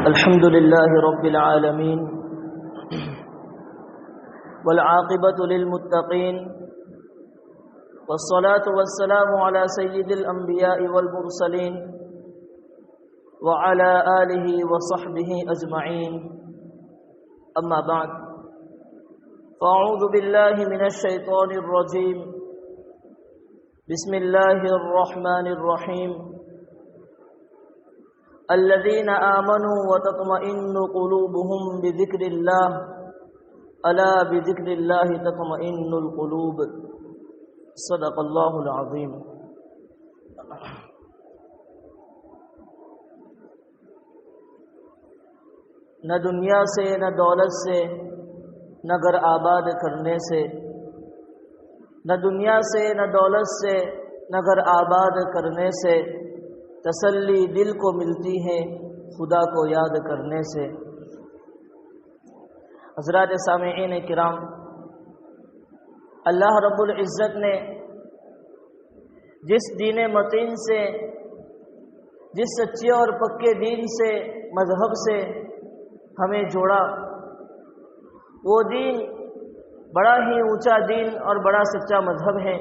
الحمد لله رب العالمين والعاقبة للمتقين والصلاة والسلام على سيد الأنبياء والمرسلين وعلى آله وصحبه أجمعين أما بعد فأعوذ بالله من الشيطان الرجيم بسم الله الرحمن الرحيم الذين آمنوا وتطمئن قلوبهم بذكر الله ألا بذكر الله تطمئن القلوب صدق الله العظيم. نہ دنیا سے نہ دولت سے نہ گھر آباد کرنے سے، نہ دنیا سے نہ دولت سے نہ گھر آباد کرنے سے تسلی دل کو ملتی ہے خدا کو یاد کرنے سے۔ حضرات سامعین کرام، اللہ رب العزت نے جس دین متین سے، جس سچے اور پکے دین سے، مذہب سے ہمیں جوڑا، وہ دین بڑا ہی اونچا دین اور بڑا سچا مذہب ہے۔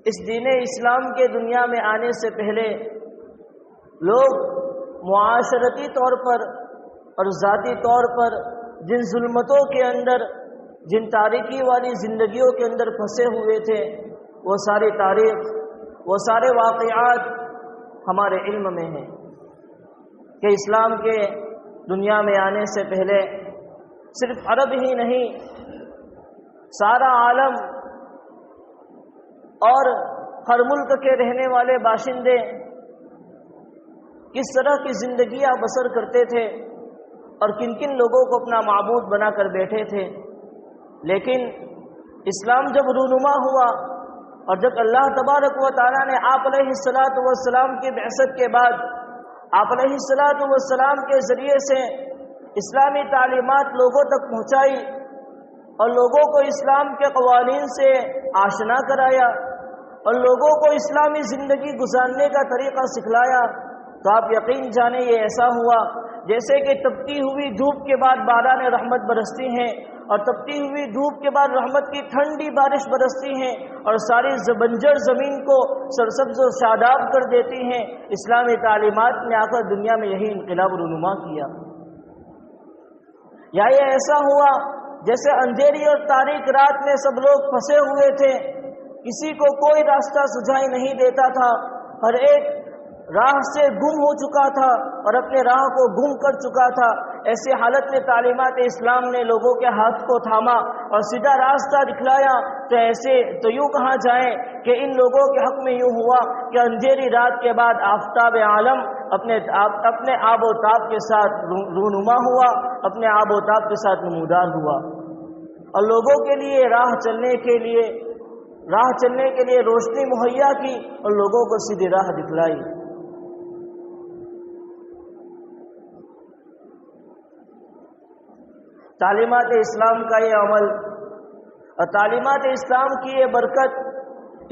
اس دین اسلام کے دنیا میں آنے سے پہلے لوگ معاشرتی طور پر اور ذاتی طور پر جن ظلمتوں کے اندر، جن تاریکی والی زندگیوں کے اندر پھنسے ہوئے تھے، وہ ساری تاریخ، وہ سارے واقعات ہمارے علم میں ہیں کہ اسلام کے دنیا میں آنے سے پہلے صرف عرب ہی نہیں، سارا عالم اور ہر ملک کے رہنے والے باشندے کس طرح کی زندگیاں بسر کرتے تھے اور کن کن لوگوں کو اپنا معبود بنا کر بیٹھے تھے۔ لیکن اسلام جب رونما ہوا اور جب اللہ تبارک و تعالیٰ نے آپ علیہ السلام کی بعثت کے بعد آپ علیہ السلام کے ذریعے سے اسلامی تعلیمات لوگوں تک پہنچائی اور لوگوں کو اسلام کے قوانین سے آشنا کرایا اور لوگوں کو اسلامی زندگی گزارنے کا طریقہ سکھلایا، تو آپ یقین جانیں یہ ایسا ہوا جیسے کہ تپتی ہوئی دھوپ کے بعد باران رحمت برستی ہیں اور تپتی ہوئی دھوپ کے بعد رحمت کی ٹھنڈی بارش برستی ہیں اور ساری بنجر زمین کو سرسبز و شاداب کر دیتی ہیں۔ اسلامی تعلیمات نے آ کر دنیا میں یہی انقلاب رونما کیا۔ یا یہ ایسا ہوا جیسے اندھیری اور تاریک رات میں سب لوگ پھنسے ہوئے تھے، کسی کو کوئی راستہ سجائی نہیں دیتا تھا، ہر ایک راہ سے گم ہو چکا تھا اور اپنے راہ کو گم کر چکا تھا۔ ایسی حالت میں تعلیمات اسلام نے لوگوں کے ہاتھ کو تھاما اور سیدھا راستہ دکھلایا۔ تو یوں کہا جائے کہ ان لوگوں کے حق میں یوں ہوا کہ اندھیری رات کے بعد آفتاب عالم اپنے آب و تاب کے ساتھ رونما ہوا، اپنے آب و تاب کے ساتھ نمودار ہوا اور لوگوں کے لیے راہ چلنے کے لیے روشنی مہیا کی اور لوگوں کو سیدھی راہ دکھلائی۔ تعلیمات اسلام کا یہ عمل اور تعلیمات اسلام کی یہ برکت،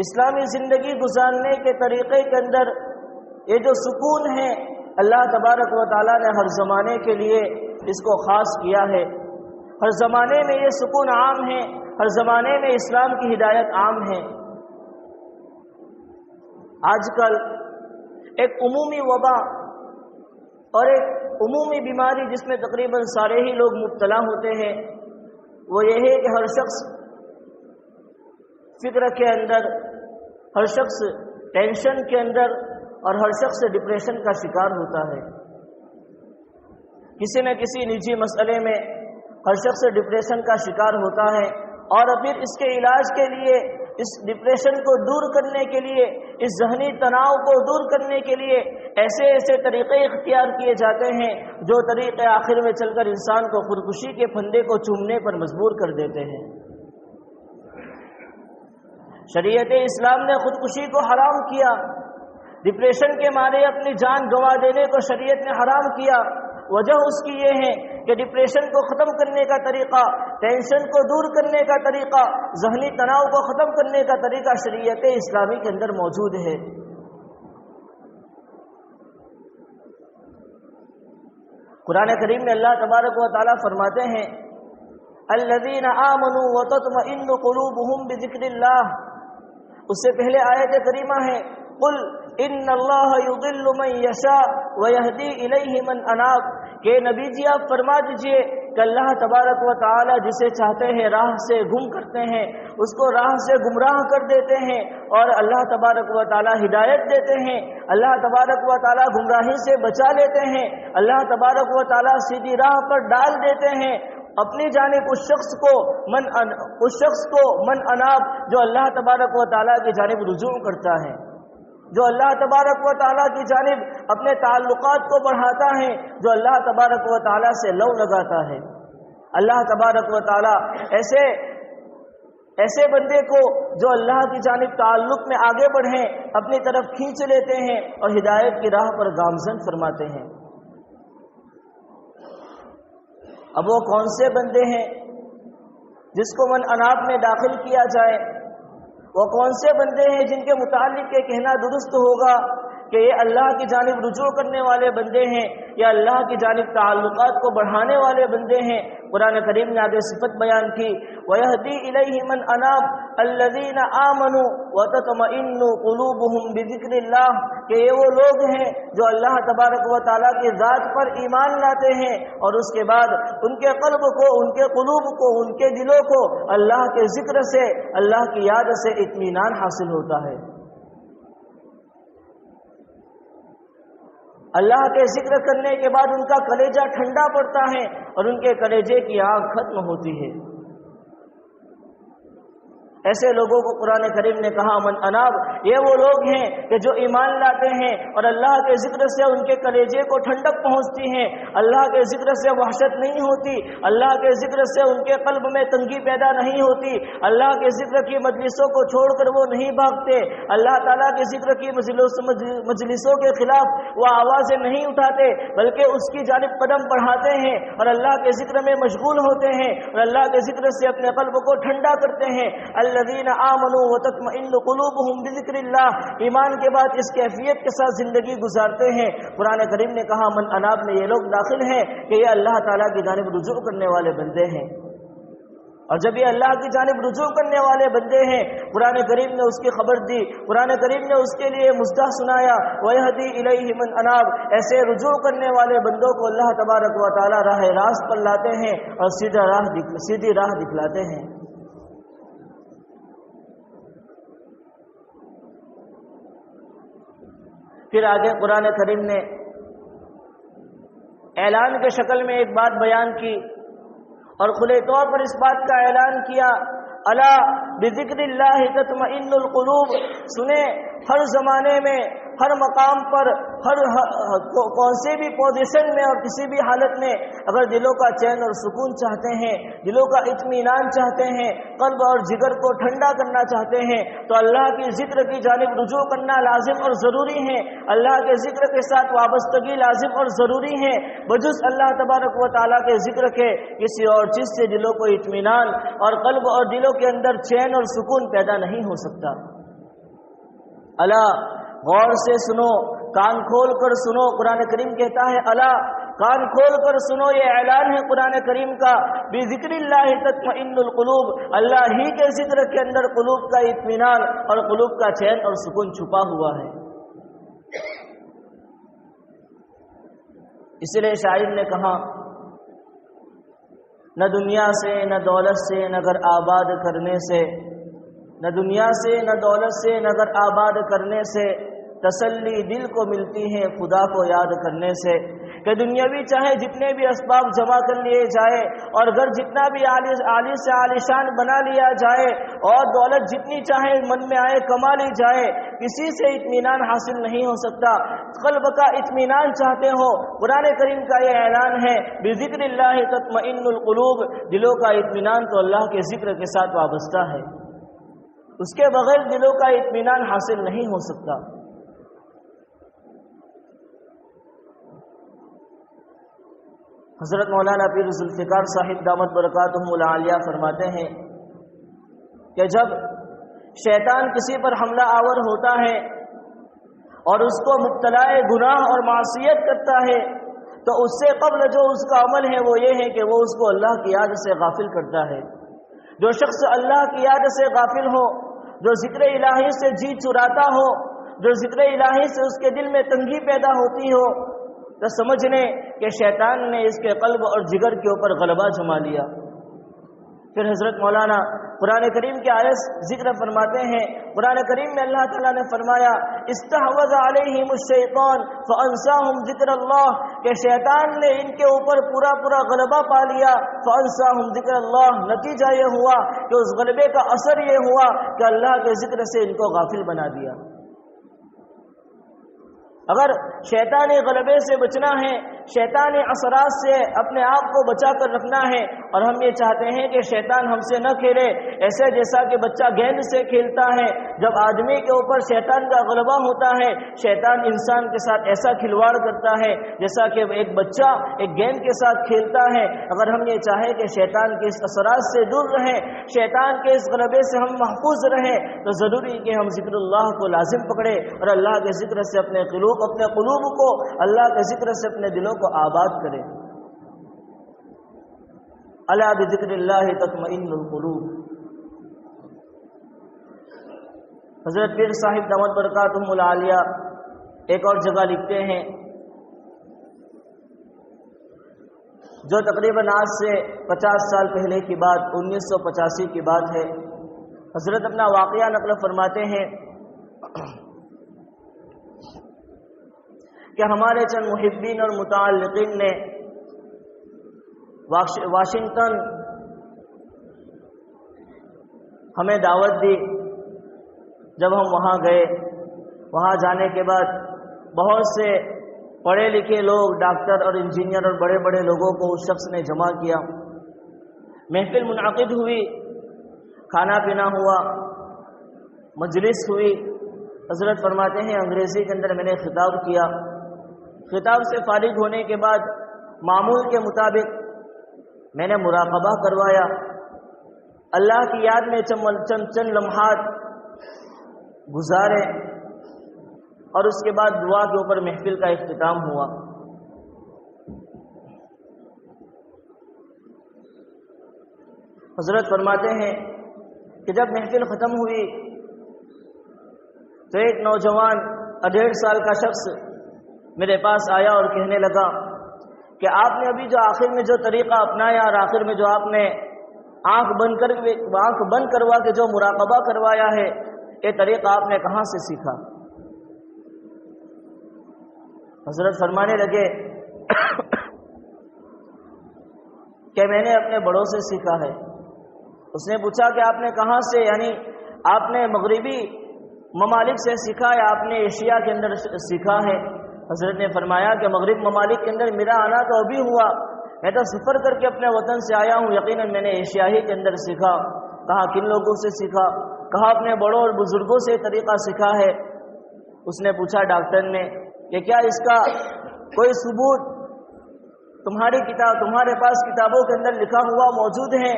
اسلامی زندگی گزارنے کے طریقے کے اندر یہ جو سکون ہے، اللہ تبارک و تعالیٰ نے ہر زمانے کے لیے اس کو خاص کیا ہے۔ ہر زمانے میں یہ سکون عام ہے، ہر زمانے میں اسلام کی ہدایت عام ہے۔ آج کل ایک عمومی وبا اور ایک عمومی بیماری جس میں تقریباً سارے ہی لوگ مبتلا ہوتے ہیں، وہ یہ ہے کہ ہر شخص فکر کے اندر، ہر شخص ٹینشن کے اندر اور ہر شخص ڈپریشن کا شکار ہوتا ہے۔ کسی نہ کسی نجی مسئلے میں ہر شخص ڈپریشن کا شکار ہوتا ہے اور پھر اس کے علاج کے لیے، اس ڈپریشن کو دور کرنے کے لیے، اس ذہنی تناؤ کو دور کرنے کے لیے ایسے طریقے اختیار کیے جاتے ہیں جو طریقے آخر میں چل کر انسان کو خودکشی کے پھندے کو چومنے پر مجبور کر دیتے ہیں۔ شریعت اسلام نے خودکشی کو حرام کیا، ڈپریشن کے مارے اپنی جان گنوا دینے کو شریعت نے حرام کیا۔ وجہ اس کی یہ ہے کہ ڈپریشن کو ختم کرنے کا طریقہ، ٹینشن کو دور کرنے کا طریقہ، ذہنی تناؤ کو ختم کرنے کا طریقہ شریعت اسلامی کے اندر موجود ہے۔ قرآن کریم میں اللہ تبارک و تعالیٰ فرماتے ہیں الذین آمنوا وتطمئن قلوبهم بذکر اللہ. اس سے پہلے آیت کریمہ ہے قل ان اللہ یضل من یشاء ویہدی الیہ من اناب، کہ نبی جی آپ فرما دیجئے کہ اللہ تبارک و تعالی جسے چاہتے ہیں راہ سے گم کرتے ہیں، اس کو راہ سے گمراہ کر دیتے ہیں، اور اللہ تبارک و تعالی ہدایت دیتے ہیں. اللہ تبارک و تعالی گمراہی سے بچا لیتے ہیں، اللہ تبارک و تعالی سیدھی راہ پر ڈال دیتے ہیں. اپنی جانب اس شخص کو من اناب، جو اللہ تبارک و تعالیٰ کی جانب رجوع کرتا ہے، جو اللہ تبارک و تعالیٰ کی جانب اپنے تعلقات کو بڑھاتا ہے، جو اللہ تبارک و تعالیٰ سے لو لگاتا ہے. اللہ تبارک و تعالیٰ ایسے بندے کو جو اللہ کی جانب تعلق میں آگے بڑھیں اپنی طرف کھینچ لیتے ہیں اور ہدایت کی راہ پر گامزن فرماتے ہیں. اب وہ کون سے بندے ہیں جس کو من اناب میں داخل کیا جائے؟ وہ کون سے بندے ہیں جن کے متعلق یہ کہنا درست ہوگا کہ یہ اللہ کی جانب رجوع کرنے والے بندے ہیں یا اللہ کی جانب تعلقات کو بڑھانے والے بندے ہیں؟ قرآن کریم نے آگے صفت بیان کی وَيَهْدِي إِلَيْهِ مَنْ أَنَابَ الَّذِينَ آمَنُوا وَتَطْمَئِنُّ قُلُوبُهُمْ بِذِكْرِ اللَّهِ، کہ یہ وہ لوگ ہیں جو اللہ تبارک و تعالیٰ کی ذات پر ایمان لاتے ہیں اور اس کے بعد ان کے قلب کو، ان کے قلوب کو، ان کے دلوں کو اللہ کے ذکر سے، اللہ کی یاد سے اطمینان حاصل ہوتا ہے. اللہ کے ذکر کرنے کے بعد ان کا کلیجہ ٹھنڈا پڑتا ہے اور ان کے کلیجے کی آگ ختم ہوتی ہے. ایسے لوگوں کو قرآن کریم نے کہا من اناب، یہ وہ لوگ ہیں کہ جو ایمان لاتے ہیں اور اللہ کے ذکر سے ان کے کلیجے کو ٹھنڈک پہنچتی ہے، اللہ کے ذکر سے وحشت نہیں ہوتی، اللہ کے ذکر سے ان کے قلب میں تنگی پیدا نہیں ہوتی، اللہ کے ذکر کی مجلسوں کو چھوڑ کر وہ نہیں بھاگتے، اللہ تعالیٰ کے ذکر کی مجلسوں کے خلاف وہ آوازیں نہیں اٹھاتے، بلکہ اس کی جانب قدم بڑھاتے ہیں اور اللہ کے ذکر میں مشغول ہوتے ہیں اور اللہ کے ذکر سے اپنے قلب کو ٹھنڈا کرتے ہیں. الذین آمنوا وتطمئن قلوبهم بذکر اللہ، ایمان کے بعد اس کیفیت کے ساتھ زندگی گزارتے ہیں. قرآن کریم نے کہا من اناب میں یہ لوگ داخل ہیں کہ یہ اللہ تعالیٰ کی جانب رجوع کرنے والے بندے ہیں. اور جب یہ اللہ کی جانب رجوع کرنے والے بندے ہیں، قرآن کریم نے اس کی خبر دی، قرآن کریم نے اس کے لیے مژدہ سنایا وَيَهْدِي إِلَيْهِ مَنْ أَنَابَ. ایسے رجوع کرنے والے بندوں کو اللہ تبارک و تعالی راہ راست پر لاتے ہیں اور سیدھی راہ دکھلاتے ہیں. پھر آگے قرآن کریم نے اعلان کے شکل میں ایک بات بیان کی اور کھلے طور پر اس بات کا اعلان کیا الا بذکر اللہ تطمئن القلوب. سنیں، ہر زمانے میں، ہر مقام پر، ہر کون سے بھی پوزیشن میں اور کسی بھی حالت میں اگر دلوں کا چین اور سکون چاہتے ہیں، دلوں کا اطمینان چاہتے ہیں، قلب اور جگر کو ٹھنڈا کرنا چاہتے ہیں تو اللہ کی ذکر کی جانب رجوع کرنا لازم اور ضروری ہے. اللہ کے ذکر کے ساتھ وابستگی لازم اور ضروری ہے. بجز اللہ تبارک و تعالیٰ کے ذکر کے کسی اور چیز سے دلوں کو اطمینان اور قلب اور دلوں کے اندر چین اور سکون پیدا نہیں ہو سکتا. الا، غور سے سنو، کان کھول کر سنو. قرآن کریم کہتا ہے الا، کان کھول کر سنو. یہ اعلان ہے قرآن کریم کا بذکر اللہ تطمئن القلوب. اللہ ہی کے ذکر کے اندر قلوب کا اطمینان اور قلوب کا چین اور سکون چھپا ہوا ہے. اس لیے شاعر نے کہا نہ دنیا سے، نہ دولت سے، نہ گھر آباد کرنے سے، نہ دنیا سے، نہ دولت سے، نہ گھر آباد کرنے سے تسلی دل کو ملتی ہے خدا کو یاد کرنے سے. کہ دنیاوی چاہے جتنے بھی اسباب جمع کر لیے جائے اور گھر جتنا بھی عالی سے عالیشان بنا لیا جائے اور دولت جتنی چاہے من میں آئے کما لی جائے، کسی سے اطمینان حاصل نہیں ہو سکتا. قلب کا اطمینان چاہتے ہو، قرآن کریم کا یہ اعلان ہے بذکر اللہ تطمئن القلوب. دلوں کا اطمینان تو اللہ کے ذکر کے ساتھ وابستہ ہے، اس کے بغیر دلوں کا اطمینان حاصل نہیں ہو سکتا. حضرت مولانا پیر ذوالفقار صاحب دامت برکاتہم العالیہ فرماتے ہیں کہ جب شیطان کسی پر حملہ آور ہوتا ہے اور اس کو مبتلا گناہ اور معصیت کرتا ہے تو اس سے قبل جو اس کا عمل ہے وہ یہ ہے کہ وہ اس کو اللہ کی یاد سے غافل کرتا ہے۔ جو شخص اللہ کی یاد سے غافل ہو، جو ذکر الہی سے جی چراتا ہو، جو ذکر الہی سے اس کے دل میں تنگی پیدا ہوتی ہو، تو سمجھ لیں کہ شیطان نے اس کے قلب اور جگر کے اوپر غلبہ جما لیا۔ پھر حضرت مولانا قرآن کریم کی آیت ذکر فرماتے ہیں، قرآن کریم میں اللہ تعالیٰ نے فرمایا استحوذ علیہم الشیطان فانساہم ذکر اللہ، کہ شیطان نے ان کے اوپر پورا غلبہ پا لیا، فانساہم ذکر اللہ، نتیجہ یہ ہوا کہ اس غلبے کا اثر یہ ہوا کہ اللہ کے ذکر سے ان کو غافل بنا دیا۔ اگر شیطانی غلبے سے بچنا ہے، شیطانی اثرات سے اپنے آپ کو بچا کر رکھنا ہے، اور ہم یہ چاہتے ہیں کہ شیطان ہم سے نہ کھیلے، ایسے جیسا کہ بچہ گیند سے کھیلتا ہے، جب آدمی کے اوپر شیطان کا غلبہ ہوتا ہے، شیطان انسان کے ساتھ ایسا کھلواڑ کرتا ہے جیسا کہ ایک بچہ ایک گیند کے ساتھ کھیلتا ہے۔ اگر ہم یہ چاہیں کہ شیطان کے اس اثرات سے دور رہیں، شیطان کے اس غلبے سے ہم محفوظ رہیں، تو ضروری کہ ہم ذکر اللہ کو لازم پکڑے، اور اللہ کے ذکر سے اپنے قلوب کو، اللہ کے ذکر سے اپنے دلوں کو آباد کریں۔ الا بذکر اللہ تطمئن القلوب۔ حضرت پیر صاحب دامت برکاتہم العالیہ ایک اور جگہ لکھتے ہیں، جو تقریباً آج سے 50 سال پہلے کی بات، 1985 کی بات ہے، حضرت اپنا واقعہ نقل فرماتے ہیں کہ ہمارے چند محبین اور متعلقین نے واشنگٹن ہمیں دعوت دی۔ جب ہم وہاں گئے، وہاں جانے کے بعد بہت سے پڑھے لکھے لوگ، ڈاکٹر اور انجینئر اور بڑے بڑے لوگوں کو اس شخص نے جمع کیا، محفل منعقد ہوئی، کھانا پینا ہوا، مجلس ہوئی۔ حضرت فرماتے ہیں انگریزی کے اندر میں نے خطاب کیا، خطاب سے فارغ ہونے کے بعد معمول کے مطابق میں نے مراقبہ کروایا، اللہ کی یاد میں چند لمحات گزارے، اور اس کے بعد دعا کے اوپر محفل کا اختتام ہوا۔ حضرت فرماتے ہیں کہ جب محفل ختم ہوئی تو ایک نوجوان 1.5 سال کا شخص میرے پاس آیا اور کہنے لگا کہ آپ نے ابھی جو آخر میں جو طریقہ اپنایا اور آخر میں جو آپ نے آنکھ بند کروا کے جو مراقبہ کروایا ہے، یہ طریقہ آپ نے کہاں سے سیکھا؟ حضرت فرمانے لگے کہ میں نے اپنے بڑوں سے سیکھا ہے۔ اس نے پوچھا کہ آپ نے کہاں سے، یعنی آپ نے مغربی ممالک سے سیکھا یا آپ نے ایشیا کے اندر سیکھا ہے؟ حضرت نے فرمایا کہ مغرب ممالک کے اندر میرا آنا تو ابھی ہوا، میں تو سفر کر کے اپنے وطن سے آیا ہوں، یقیناً میں نے ایشیا ہی کے اندر سیکھا۔ کہا کن لوگوں سے سیکھا؟ کہا اپنے بڑوں اور بزرگوں سے طریقہ سیکھا ہے۔ اس نے پوچھا ڈاکٹر نے کہ کیا اس کا کوئی ثبوت تمہارے پاس کتابوں کے اندر لکھا ہوا موجود ہے؟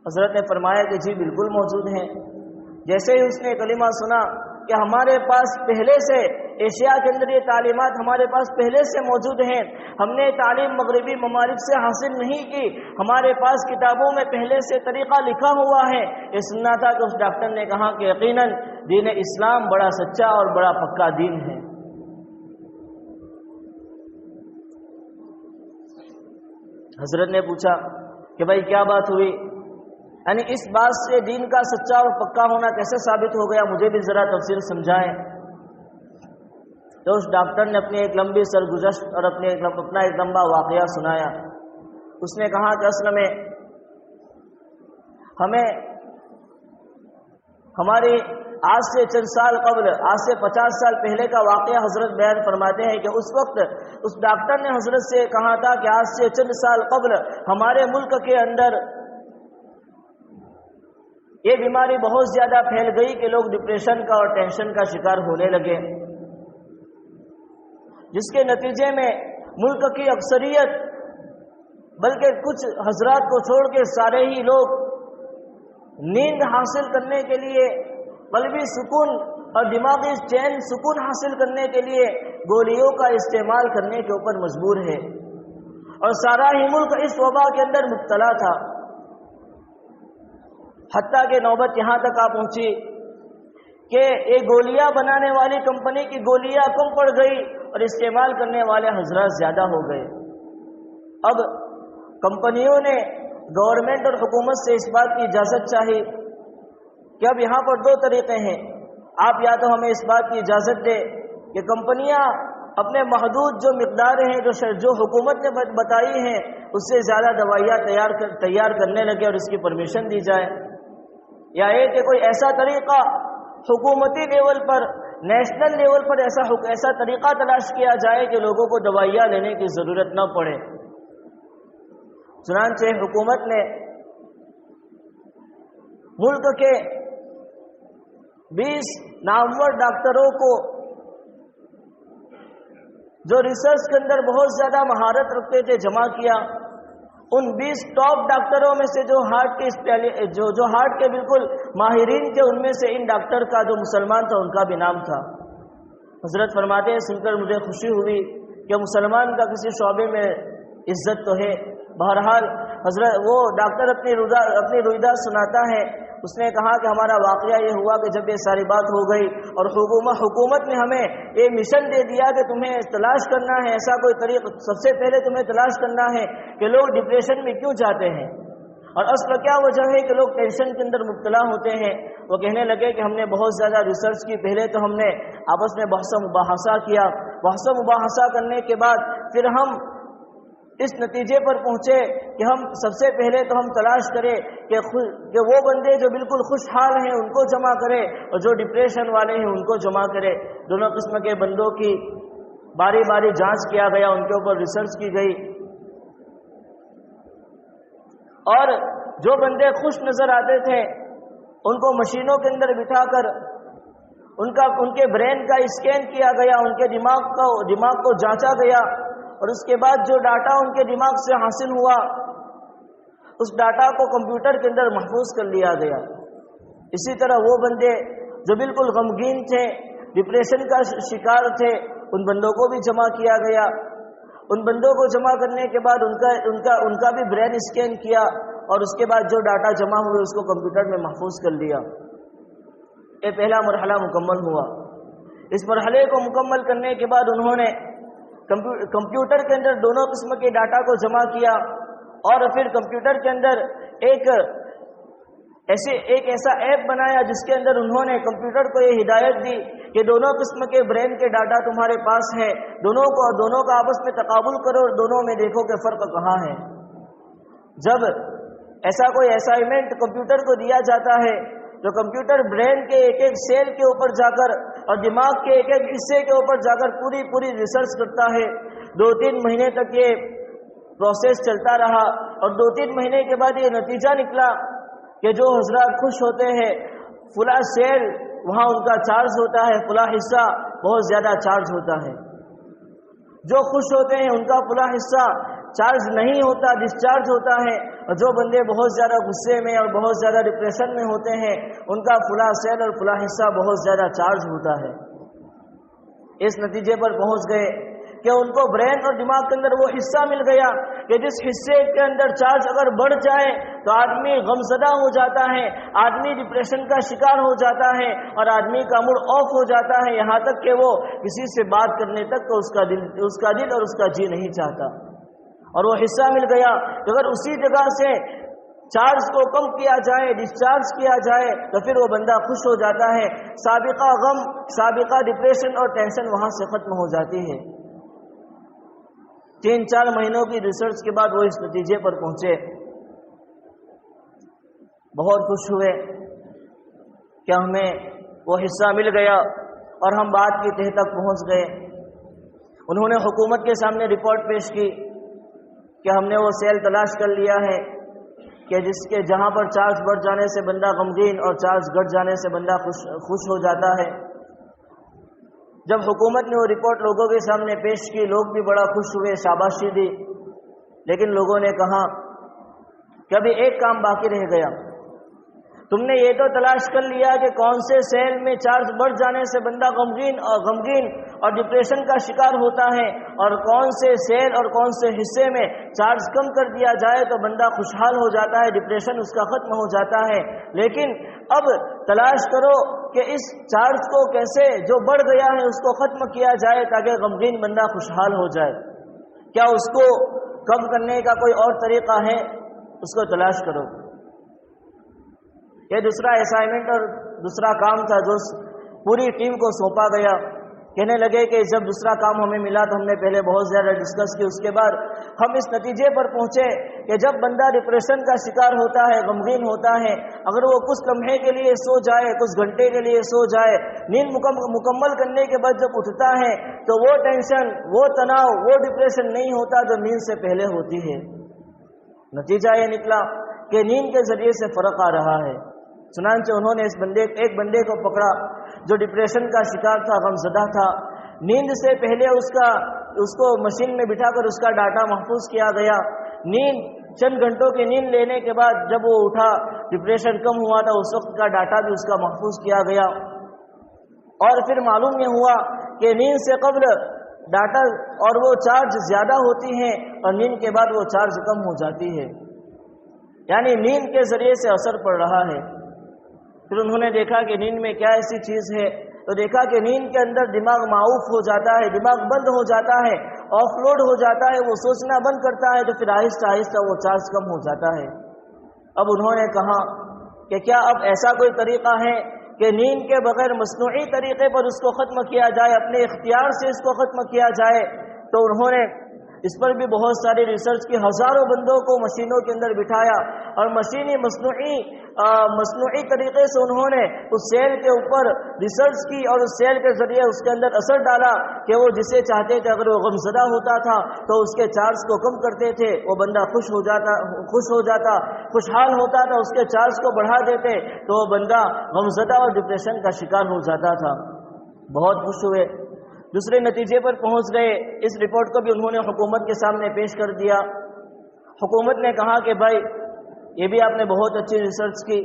حضرت نے فرمایا کہ جی بالکل موجود ہیں۔ جیسے ہی اس نے کلمہ سنا کہ ہمارے پاس پہلے سے ایشیا کے اندر یہ تعلیمات ہمارے پاس پہلے سے موجود ہیں، ہم نے تعلیم مغربی ممالک سے حاصل نہیں کی، ہمارے پاس کتابوں میں پہلے سے طریقہ لکھا ہوا ہے، یہ سننا تھا کہ اس ڈاکٹر نے کہا کہ یقیناً دین اسلام بڑا سچا اور بڑا پکا دین ہے۔ حضرت نے پوچھا کہ بھائی کیا بات ہوئی، یعنی اس بات سے دین کا سچا اور پکا ہونا کیسے ثابت ہو گیا، مجھے بھی ذرا تفصیل سمجھائیں۔ تو اس ڈاکٹر نے اپنی ایک لمبی سرگزشت اور اپنا ایک لمبا واقعہ سنایا۔ اس نے کہا کہ اصل میں ہماری آج سے چند سال قبل، آج سے 50 سال پہلے کا واقعہ حضرت بیان فرماتے ہیں کہ اس وقت اس ڈاکٹر نے حضرت سے کہا تھا کہ آج سے چند سال قبل ہمارے ملک کے اندر یہ بیماری بہت زیادہ پھیل گئی کہ لوگ ڈپریشن کا اور ٹینشن کا شکار ہونے لگے، جس کے نتیجے میں ملک کی اکثریت، بلکہ کچھ حضرات کو چھوڑ کے سارے ہی لوگ نیند حاصل کرنے کے لیے، قلبی سکون اور دماغی چین سکون حاصل کرنے کے لیے گولیوں کا استعمال کرنے کے اوپر مجبور ہے، اور سارا ہی ملک اس وبا کے اندر مبتلا تھا، حتیٰ کہ نوبت یہاں تک آ پہنچی کہ یہ گولیاں بنانے والی کمپنی کی گولیاں کم پڑ گئی اور استعمال کرنے والے حضرات زیادہ ہو گئے۔ اب کمپنیوں نے گورنمنٹ اور حکومت سے اس بات کی اجازت چاہی کہ اب یہاں پر دو طریقے ہیں، آپ یا تو ہمیں اس بات کی اجازت دیں کہ کمپنیاں اپنے محدود جو مقدار ہیں جو حکومت نے بتائی ہیں اس سے زیادہ دوائیاں تیار کرنے لگے اور اس کی پرمیشن دی جائے، یا یہ کہ کوئی ایسا طریقہ حکومتی لیول پر، نیشنل لیول پر ایسا طریقہ تلاش کیا جائے کہ لوگوں کو دوائیاں لینے کی ضرورت نہ پڑے۔ چنانچہ حکومت نے ملک کے 20 نامور ڈاکٹروں کو جو ریسرچ کے اندر بہت زیادہ مہارت رکھتے تھے جمع کیا۔ ان 20 ٹاپ ڈاکٹروں میں سے جو ہارٹ کے بالکل ماہرین تھے، ان میں سے ان ڈاکٹر کا جو مسلمان تھا ان کا بھی نام تھا۔ حضرت فرماتے ہیں سن کر مجھے خوشی ہوئی کہ مسلمان کا کسی شعبے میں عزت تو ہے۔ بہرحال حضرت وہ ڈاکٹر اپنی رویداد سناتا ہے، اس نے کہا کہ ہمارا واقعہ یہ ہوا کہ جب یہ ساری بات ہو گئی اور حکومت نے ہمیں یہ مشن دے دیا کہ تمہیں تلاش کرنا ہے ایسا کوئی طریقہ، سب سے پہلے تمہیں تلاش کرنا ہے کہ لوگ ڈپریشن میں کیوں جاتے ہیں اور اصل کیا وجہ ہے کہ لوگ ٹینشن کے اندر مبتلا ہوتے ہیں۔ وہ کہنے لگے کہ ہم نے بہت زیادہ ریسرچ کی، پہلے تو ہم نے آپس میں بحث و مباحثہ کیا، بحث و مباحثہ کرنے کے بعد پھر ہم اس نتیجے پر پہنچے کہ ہم سب سے پہلے تو ہم تلاش کریں کہ وہ بندے جو بالکل خوشحال ہیں ان کو جمع کرے اور جو ڈپریشن والے ہیں ان کو جمع کرے۔ دونوں قسم کے بندوں کی باری باری جانچ کیا گیا، ان کے اوپر ریسرچ کی گئی، اور جو بندے خوش نظر آتے تھے ان کو مشینوں کے اندر بٹھا کر ان کے برین کا اسکین کیا گیا، ان کے دماغ کو جانچا گیا، اور اس کے بعد جو ڈاٹا ان کے دماغ سے حاصل ہوا اس ڈاٹا کو کمپیوٹر کے اندر محفوظ کر لیا گیا۔ اسی طرح وہ بندے جو بالکل غمگین تھے، ڈپریشن کا شکار تھے، ان بندوں کو بھی جمع کیا گیا۔ ان بندوں کو جمع کرنے کے بعد ان کا بھی برین اسکین کیا، اور اس کے بعد جو ڈاٹا جمع ہوئے اس کو کمپیوٹر میں محفوظ کر لیا۔ یہ پہلا مرحلہ مکمل ہوا۔ اس مرحلے کو مکمل کرنے کے بعد انہوں نے کمپیوٹر کے اندر دونوں قسم کے ڈاٹا کو جمع کیا، اور پھر کمپیوٹر کے اندر ایک ایسا ایپ بنایا جس کے اندر انہوں نے کمپیوٹر کو یہ ہدایت دی کہ دونوں قسم کے برین کے ڈاٹا تمہارے پاس ہے، دونوں کا آپس میں تقابل کرو اور دونوں میں دیکھو کہ فرق کہاں ہے۔ جب ایسا کوئی اسائنمنٹ کمپیوٹر کو دیا جاتا ہے تو کمپیوٹر برین کے ایک ایک سیل کے اوپر جا کر اور دماغ کے ایک ایک حصے کے اوپر جا کر پوری ریسرچ کرتا ہے۔ 2-3 مہینے تک یہ پروسیس چلتا رہا، اور 2-3 مہینے کے بعد یہ نتیجہ نکلا کہ جو حضرات خوش ہوتے ہیں فلاں سیل وہاں ان کا چارج ہوتا ہے، فلاں حصہ بہت زیادہ چارج ہوتا ہے، جو خوش ہوتے ہیں ان کا فلاں حصہ چارج نہیں ہوتا، ڈسچارج ہوتا ہے، اور جو بندے بہت زیادہ غصے میں اور بہت زیادہ ڈپریشن میں ہوتے ہیں ان کا فلاں سیل اور فلاں حصہ بہت زیادہ چارج ہوتا ہے۔ اس نتیجے پر پہنچ گئے کہ ان کو برین اور دماغ کے اندر وہ حصہ مل گیا کہ جس حصے کے اندر چارج اگر بڑھ جائے تو آدمی غمزدہ ہو جاتا ہے، آدمی ڈپریشن کا شکار ہو جاتا ہے، اور آدمی کا موڈ آف ہو جاتا ہے، یہاں تک کہ وہ کسی سے بات کرنے تک تو اس کا دل اور اس کا جی نہیں چاہتا۔ اور وہ حصہ مل گیا کہ اگر اسی جگہ سے چارج کو کم کیا جائے، ڈسچارج کیا جائے تو پھر وہ بندہ خوش ہو جاتا ہے، سابقہ غم، سابقہ ڈپریشن اور ٹینشن وہاں سے ختم ہو جاتی ہے۔ 3-4 مہینوں کی ریسرچ کے بعد وہ اس نتیجے پر پہنچے، بہت خوش ہوئے کہ ہمیں وہ حصہ مل گیا اور ہم بات کی تہ تک پہنچ گئے۔ انہوں نے حکومت کے سامنے رپورٹ پیش کی کہ ہم نے وہ سیل تلاش کر لیا ہے کہ جس کے جہاں پر چارج بڑھ جانے سے بندہ غمگین اور چارج گھٹ جانے سے بندہ خوش ہو جاتا ہے۔ جب حکومت نے وہ رپورٹ لوگوں کے سامنے پیش کی، لوگ بھی بڑا خوش ہوئے، شاباشی دی، لیکن لوگوں نے کہا کہ ابھی ایک کام باقی رہ گیا۔ تم نے یہ تو تلاش کر لیا کہ کون سے سیل میں چارج بڑھ جانے سے بندہ غمگین اور ڈپریشن کا شکار ہوتا ہے، اور کون سے سیل اور کون سے حصے میں چارج کم کر دیا جائے تو بندہ خوشحال ہو جاتا ہے، ڈپریشن اس کا ختم ہو جاتا ہے۔ لیکن اب تلاش کرو کہ اس چارج کو کیسے جو بڑھ گیا ہے اس کو ختم کیا جائے تاکہ غمگین بندہ خوشحال ہو جائے۔ کیا اس کو کم کرنے کا کوئی اور طریقہ ہے؟ اس کو تلاش کرو۔ یہ دوسرا اسائنمنٹ اور دوسرا کام تھا جو پوری ٹیم کو سونپا گیا۔ کہنے لگے کہ جب دوسرا کام ہمیں ملا تو ہم نے پہلے بہت زیادہ ڈسکس کی، اس کے بعد ہم اس نتیجے پر پہنچے کہ جب بندہ ڈپریشن کا شکار ہوتا ہے، غمگین ہوتا ہے، اگر وہ کچھ لمحے کے لیے سو جائے، کچھ گھنٹے کے لیے سو جائے، نیند مکمل کرنے کے بعد جب اٹھتا ہے تو وہ ٹینشن، وہ تناؤ، وہ ڈپریشن نہیں ہوتا جو نیند سے پہلے ہوتی ہے۔ نتیجہ یہ نکلا کہ نیند کے ذریعے سے فرق آ رہا ہے۔ چنانچہ انہوں نے ایک بندے کو پکڑا جو ڈپریشن کا شکار تھا، غمزدہ تھا۔ نیند سے پہلے اس کو مشین میں بٹھا کر اس کا ڈاٹا محفوظ کیا گیا۔ چند گھنٹوں کی نیند لینے کے بعد جب وہ اٹھا، ڈپریشن کم ہوا تھا، اس وقت کا ڈاٹا بھی اس کا محفوظ کیا گیا۔ اور پھر معلوم یہ ہوا کہ نیند سے قبل ڈاٹا اور وہ چارج زیادہ ہوتی ہیں اور نیند کے بعد وہ چارج کم ہو جاتی ہے، یعنی نیند کے ذریعے سے اثر پڑ رہا ہے۔ پھر انہوں نے دیکھا کہ نیند میں کیا ایسی چیز ہے، تو دیکھا کہ نیند کے اندر دماغ معاف ہو جاتا ہے، دماغ بند ہو جاتا ہے، آف لوڈ ہو جاتا ہے، وہ سوچنا بند کرتا ہے، تو پھر آہستہ آہستہ وہ چارج کم ہو جاتا ہے۔ اب انہوں نے کہا کہ کیا اب ایسا کوئی طریقہ ہے کہ نیند کے بغیر مصنوعی طریقے پر اس کو ختم کیا جائے، اپنے اختیار سے اس کو ختم کیا جائے؟ تو انہوں نے اس پر بھی بہت ساری ریسرچ کی، ہزاروں بندوں کو مشینوں کے اندر بٹھایا اور مصنوعی طریقے سے انہوں نے اس سیل کے اوپر ریسرچ کی اور اس سیل کے ذریعے اس کے اندر اثر ڈالا کہ وہ جسے چاہتے تھے، اگر وہ غمزدہ ہوتا تھا تو اس کے چارج کو کم کرتے تھے، وہ بندہ خوش ہو جاتا، خوشحال ہوتا تھا، اس کے چارج کو بڑھا دیتے تو وہ بندہ غمزدہ اور ڈپریشن کا شکار ہو جاتا تھا۔ بہت خوش ہوئے، دوسرے نتیجے پر پہنچ گئے۔ اس رپورٹ کو بھی انہوں نے حکومت کے سامنے پیش کر دیا۔ حکومت نے کہا کہ بھائی یہ بھی آپ نے بہت اچھی ریسرچ کی،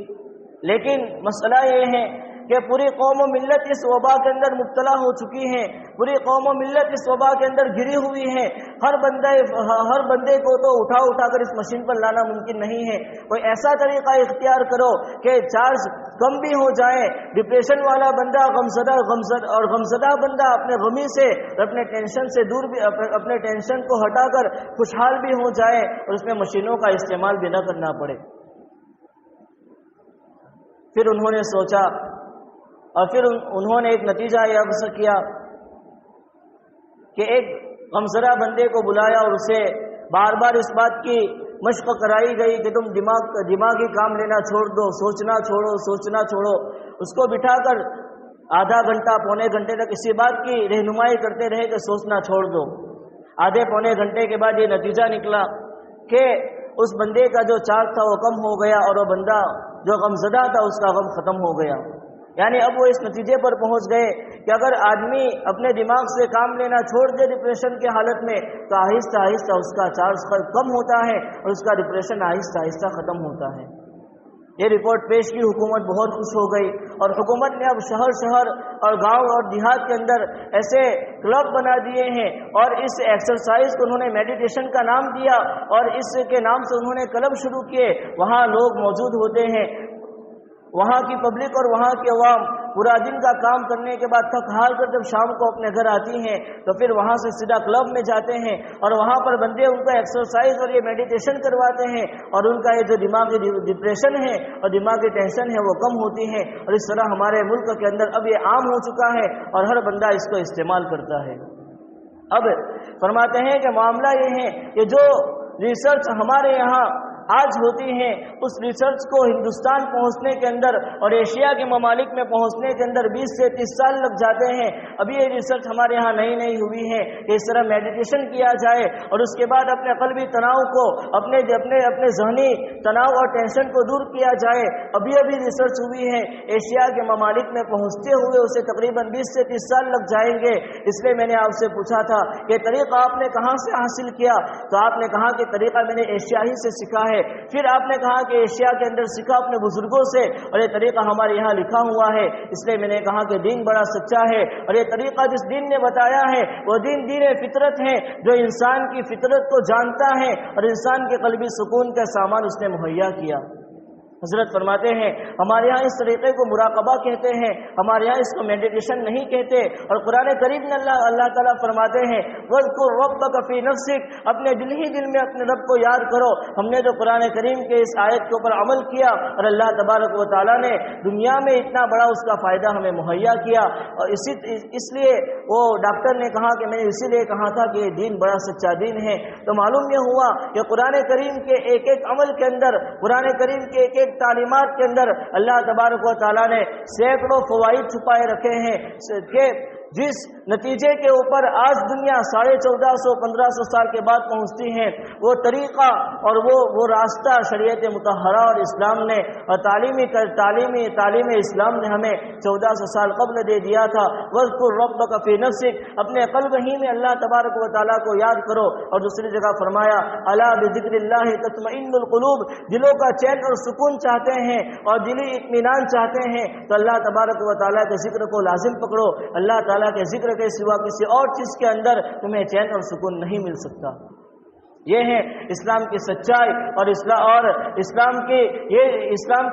لیکن مسئلہ یہ ہے کہ پوری قوم و ملت اس وبا کے اندر مبتلا ہو چکی ہے، پوری قوم و ملت اس وبا کے اندر گری ہوئی ہے۔ ہر بندے کو تو اٹھا کر اس مشین پر لانا ممکن نہیں ہے، کوئی ایسا طریقہ اختیار کرو کہ چارج کم بھی ہو جائے، ڈپریشن والا بندہ غمزدہ بندہ اپنے غمی سے، اپنے ٹینشن سے دور بھی، اپنے ٹینشن کو ہٹا کر خوشحال بھی ہو جائے اور اس میں مشینوں کا استعمال بھی نہ کرنا پڑے۔ پھر انہوں نے سوچا اور پھر انہوں نے ایک نتیجہ یہ اخذ کیا کہ ایک غمزدہ بندے کو بلایا اور اسے بار بار اس بات کی مشق کرائی گئی کہ تم دماغی کام لینا چھوڑ دو، سوچنا چھوڑو۔ اس کو بٹھا کر آدھا گھنٹہ پونے گھنٹے تک اسی بات کی رہنمائی کرتے رہے کہ سوچنا چھوڑ دو۔ آدھے پونے گھنٹے کے بعد یہ نتیجہ نکلا کہ اس بندے کا جو چارج تھا وہ کم ہو گیا اور وہ بندہ جو غمزدہ تھا اس کا غم ختم ہو گیا۔ یعنی اب وہ اس نتیجے پر پہنچ گئے کہ اگر آدمی اپنے دماغ سے کام لینا چھوڑ دے ڈپریشن کی حالت میں تو آہستہ آہستہ اس کا چارج کم ہوتا ہے اور اس کا ڈپریشن آہستہ آہستہ ختم ہوتا ہے۔ یہ رپورٹ پیش کی، حکومت بہت خوش ہو گئی اور حکومت نے اب شہر اور گاؤں اور دیہات کے اندر ایسے کلب بنا دیے ہیں اور اس ایکسرسائز کو انہوں نے میڈیٹیشن کا نام دیا اور اس کے نام سے انہوں نے کلب شروع کیے۔ وہاں لوگ موجود ہوتے ہیں، وہاں کی پبلک اور وہاں کے عوام پورا دن کا کام کرنے کے بعد تھک ہار کر جب شام کو اپنے گھر آتی ہیں تو پھر وہاں سے سیدھا کلب میں جاتے ہیں اور وہاں پر بندے ان کا ایکسرسائز اور یہ میڈیٹیشن کرواتے ہیں اور ان کا یہ جو دماغی ڈپریشن ہے اور دماغی ٹینشن ہے وہ کم ہوتی ہے، اور اس طرح ہمارے ملک کے اندر اب یہ عام ہو چکا ہے اور ہر بندہ اس کو استعمال کرتا ہے۔ اب فرماتے ہیں کہ معاملہ یہ ہے کہ جو ریسرچ ہمارے یہاں آج ہوتی ہیں اس ریسرچ کو ہندوستان پہنچنے کے اندر اور ایشیا کے ممالک میں پہنچنے کے اندر 20 سے 30 سال لگ جاتے ہیں۔ ابھی یہ ریسرچ ہمارے ہاں نئی ہوئی ہے کہ اس طرح میڈیٹیشن کیا جائے اور اس کے بعد اپنے قلبی تناؤ کو، اپنے ذہنی تناؤ اور ٹینشن کو دور کیا جائے۔ ابھی ریسرچ ہوئی ہے، ایشیا کے ممالک میں پہنچتے ہوئے اسے تقریباً 20 سے 30 سال لگ جائیں گے۔ اس لیے میں نے آپ سے پوچھا تھا کہ طریقہ آپ نے کہاں سے حاصل کیا، تو آپ نے کہا کہ طریقہ میں نے ایشیا ہی سے سیکھا ہے پھر آپ نے کہا کہ ایشیا کے اندر سیکھا اپنے بزرگوں سے، اور یہ طریقہ ہمارے یہاں لکھا ہوا ہے، اس لیے میں نے کہا کہ دین بڑا سچا ہے، اور یہ طریقہ جس دین نے بتایا ہے وہ دین فطرت ہے، جو انسان کی فطرت کو جانتا ہے اور انسان کے قلبی سکون کا سامان اس نے مہیا کیا۔ حضرت فرماتے ہیں ہمارے ہاں اس طریقے کو مراقبہ کہتے ہیں، ہمارے ہاں اس کو میڈیٹیشن نہیں کہتے، اور قرآن کریم میں اللہ تعالیٰ فرماتے ہیں وَاذْكُرْ رَبَّكَ فِي نَفْسِكَ، اپنے دل ہی دل میں اپنے رب کو یاد کرو۔ ہم نے جو قرآن کریم کے اس آیت کے اوپر عمل کیا اور اللہ تبارک و تعالیٰ نے دنیا میں اتنا بڑا اس کا فائدہ ہمیں مہیا کیا، اور اس لیے وہ ڈاکٹر نے کہا کہ میں نے اسی لیے کہا تھا کہ یہ دین بڑا سچا دین ہے۔ تو معلوم یہ ہوا کہ قرآن کریم کے ایک ایک عمل کے اندر، قرآن کریم کے ایک ایک تعلیمات کے اندر اللہ تبارک و تعالیٰ نے سینکڑوں فوائد چھپائے رکھے ہیں کہ جس نتیجے کے اوپر آج دنیا 1450-1500 سال کے بعد پہنچتی ہے، وہ طریقہ اور وہ راستہ شریعت مطہرہ اور اسلام نے اور تعلیم اسلام نے ہمیں 1400 سال قبل دے دیا تھا۔ وَاذْكُرْ رَبَّكَ فِي نَفْسِكَ، اپنے قلب ہی میں اللہ تبارک و تعالیٰ کو یاد کرو، اور دوسری جگہ فرمایا الا بذکر اللہ تطمئن القلوب، دلوں کا چین اور سکون چاہتے ہیں اور دلی اطمینان چاہتے ہیں تو اللہ تبارک و تعالیٰ کے ذکر کو لازم پکڑو۔ اللہ تعالیٰ کے ذکر کے سوا کسی اور چیز کے اندر تمہیں چین اور سکون نہیں مل سکتا۔ یہ ہے اسلام کی سچائی، اور اسلام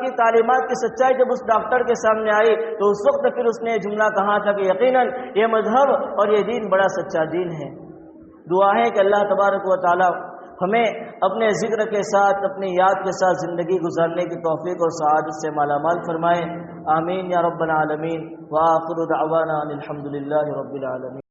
کی تعلیمات کی سچائی جب اس ڈاکٹر کے سامنے آئی تو اس وقت پھر اس نے یہ جملہ کہا تھا کہ یقیناً یہ مذہب اور یہ دین بڑا سچا دین ہے۔ دعا ہے کہ اللہ تبارک و تعالی ہمیں اپنے ذکر کے ساتھ، اپنی یاد کے ساتھ زندگی گزارنے کی توفیق اور سعادت سے مالا مال فرمائے۔ آمین یا رب العالمین، وآخر دعوانا الحمد للہ رب العالمین۔